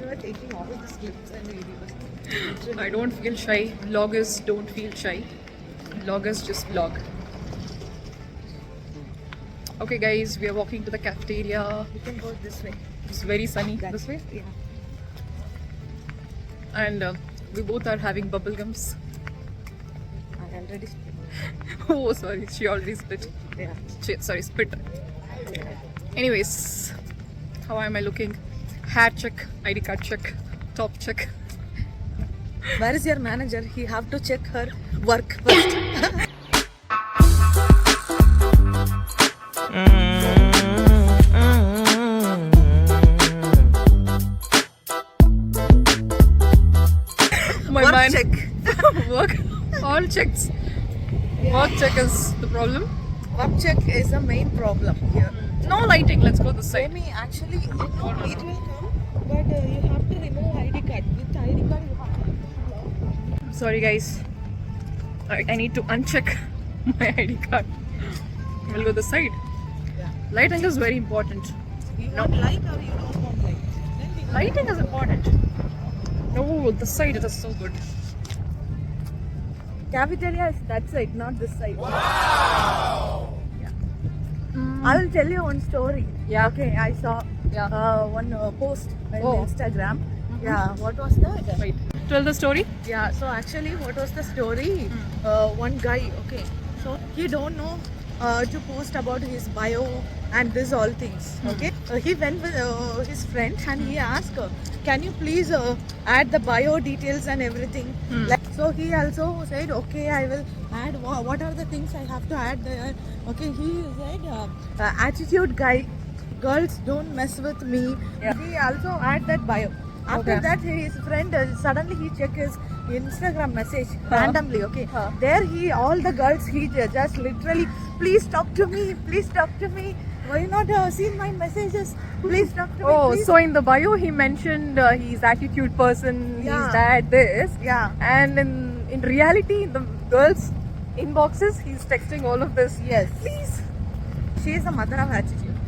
we were taking all the clips and videos. I don't feel shy. Vloggers don't feel shy. Vloggers just vlog. Okay guys, we are walking to the cafeteria. We can go this way. It's very sunny this way. Yeah. And we both are having bubble gums. I already split. Oh sorry, she already spit. Yeah. Sorry, spit. Anyways, how am I looking? Hair check, ID card check, top check. Where is your manager? He have to check her work first. My Work man. check. Work. All checks. Work check is the problem. Work check is the main problem here. No lighting. Let's go this side. Amy, actually, it will come, but you have to remove ID card. With ID card, you have to. Sorry guys. I need to uncheck my ID card. We'll go this side. Yeah. Lighting is very important. You No. want light or you don't want light? Then we Lighting is important. No, this side it is so good. Cafeteria is that side, not this side. Wow! Yeah. I will tell you one story. Yeah. Okay, I saw Yeah. one post on Oh. Instagram. Yeah, what was that? Wait. Tell the story. Yeah, so actually what was the story? One guy, okay, so he don't know to post about his bio and this all things, okay. He went with his friend and he asked, can you please add the bio details and everything. Like, so he also said, okay, I will add. What are the things I have to add there? Okay, he said, attitude guy, girls don't mess with me. Yeah. He also add that bio. After Okay. that, his friend suddenly he check his Instagram message randomly. Okay, there all the girls he just literally, please talk to me, please talk to me. Why not see my messages? Please talk to me. Oh, please. so in the bio he mentioned he's attitude person, Yeah. he's that, this. Yeah. And in reality, in the girls' inboxes, he's texting all of this. Yes. Please. She is the mother of attitude.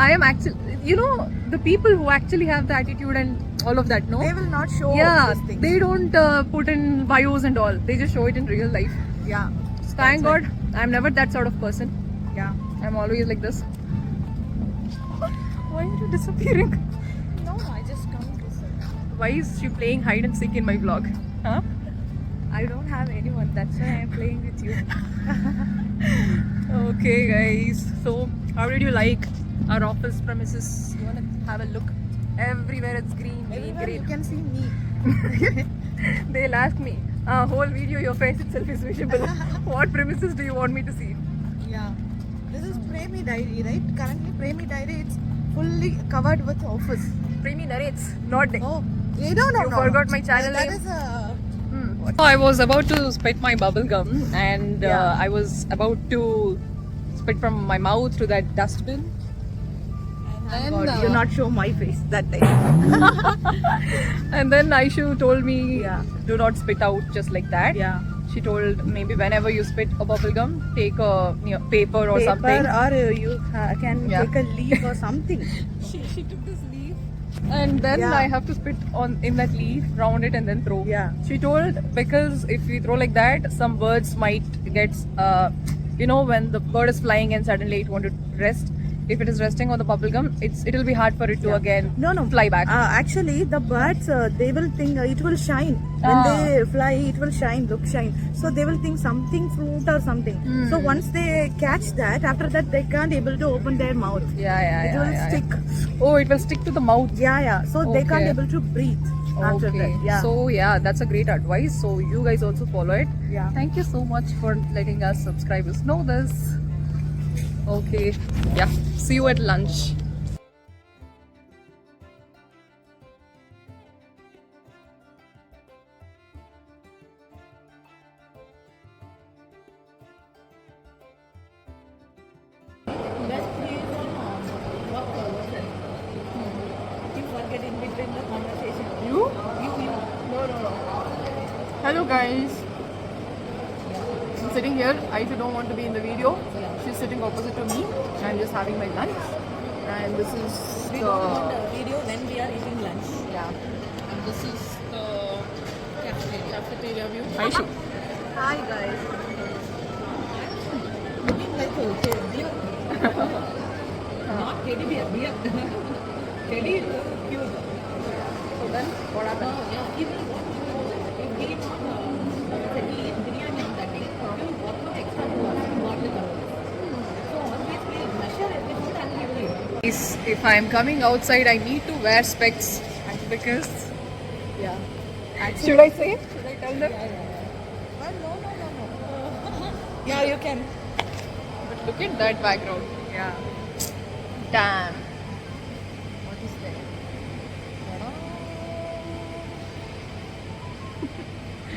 I am actually, you know, the people who actually have the attitude and all of that, no? They will not show Yeah, these things. they don't put in bios and all. They just show it in real life. Yeah. Thank That's God, I'm never that sort of person. Yeah. I'm always like this. Why are you disappearing? No, I just come to say. Why is she playing hide and seek in my vlog? Huh? I don't have anyone. That's why I'm playing with you. Okay, guys. So, how did you like our office premises? You wanna have a look? Everywhere it's green, green, Everywhere you green. can see me. They'll ask me, whole video, your face itself is visible. What premises do you want me to see? Yeah. This is Premi Diary, right? Currently, Premi Diary, it's fully covered with office. Premi narrates, not Day. Oh, you don't know. You forgot my channel That name? is I was about to spit my bubble gum and Yeah. I was about to spit from my mouth to that dustbin. And, God, you not show my face that time. and then Aishu told me, Yeah. do not spit out just like that. Yeah. She told maybe whenever you spit a bubble gum, take a paper or something. or you can Yeah. take a leaf or something. She took this leaf and then Yeah. I have to spit on in that leaf, round it and then throw. Yeah. She told because if we throw like that, some birds might get, when the bird is flying and suddenly it want to rest. If it is resting on the bubble gum, it'll be hard for it to again No. fly back. Actually, the birds they will think it will shine when Ah. they fly. It will shine, look shine. So they will think something fruit or something. So once they catch that, after that they can't able to open their mouth. Yeah. It will stick. Oh, it will stick to the mouth. Yeah. So they can't Okay. able to breathe after Okay. that. Yeah. So yeah, that's a great advice. So you guys also follow it. Yeah. Thank you so much for letting us subscribers know this. Okay. Yeah. See you at lunch. You? No. Hello guys. I'm sitting here. Aisha don't want to be in the video. She's sitting opposite to me and just having my lunch. And this is We don't want a video when we interview. Hi, Shu. Hi guys. Looking like a deer. Not teddy bear, deer. Teddy is cute. So then, what happened? Yeah, even if he not biryani on that day, he will walk out extra to us and got the colors. So always we measure everything and he will eat. If I'm coming outside, I need to wear specs because. Yeah. Should I say? Should I tell them? Well, no. Yeah, you can. But look at that background. Yeah. Damn. What is that?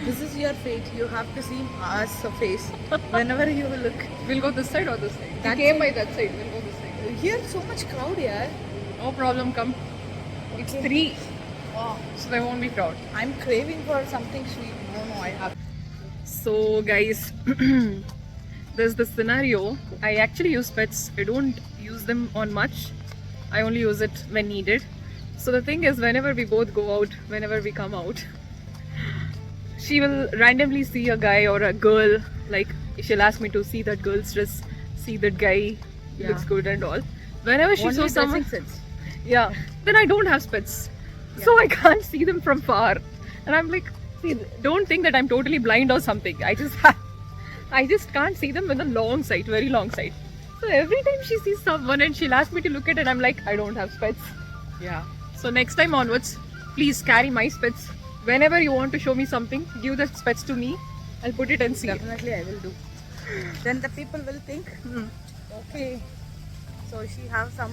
This is your fate. You have to see us face whenever you look. We'll go this side or this side? That We came side. by that side. We'll go this side. Here so much crowd here. No problem. Come. It's Okay. 3, Wow. so there won't be crowd. I'm craving for something sweet. No, I have. So guys, there's this scenario. I actually use pets. I don't use them on much. I only use it when needed. So the thing is, whenever we both go out, whenever we come out, she will randomly see a guy or a girl. Like she'll ask me to see that girl's dress, see that guy looks good and all. Whenever she saw someone, yeah, then I don't have pets. So I can't see them from far. And I'm like, see, don't think that I'm totally blind or something. I just can't see them with a long sight, very long sight. So every time she sees someone and she'll ask me to look at it, I'm like, I don't have pets. Yeah. So next time onwards, please carry my pets. Whenever you want to show me something, give the pets to me. I'll put it and see. Definitely I will do. Then the people will think, okay, so she have some,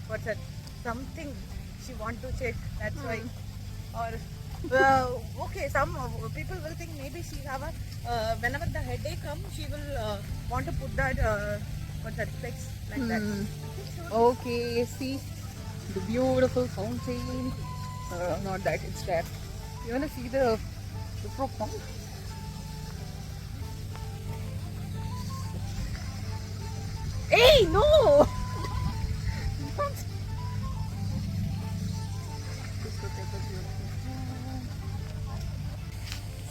what's that, something she want to check, that's why. Or, okay, some people will think maybe she have a, whenever the headache comes, she will want to put that, what's that, specs like that. Okay, see the beautiful fountain. Not that, it's there. You wanna see the profound? Hey, no!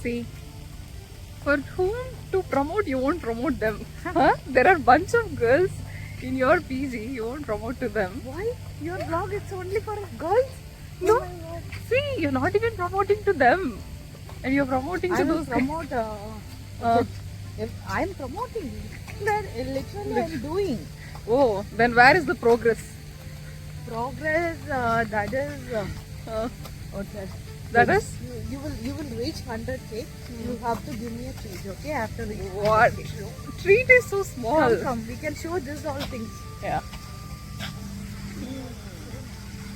See, for whom to promote, you won't promote them. Huh? There are bunch of girls in your PG, you won't promote to them. Why? Your vlog is only for girls? No, Oh my God. see, you're not even promoting to them, and you're promoting to I will those promote, if I'm promoting, then literally I'm doing. Oh, then where is the progress? Progress, that is, what's that? That is You will reach 100k. You have to give me a treat, okay? After reaching what? 100K. Treat is so small. Come. We can show this all things. Yeah.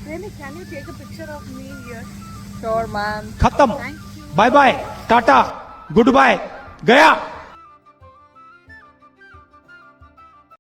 Remy, can you take a picture of me here? Sure, man. खत्म Thank you. Bye bye tata good bye गया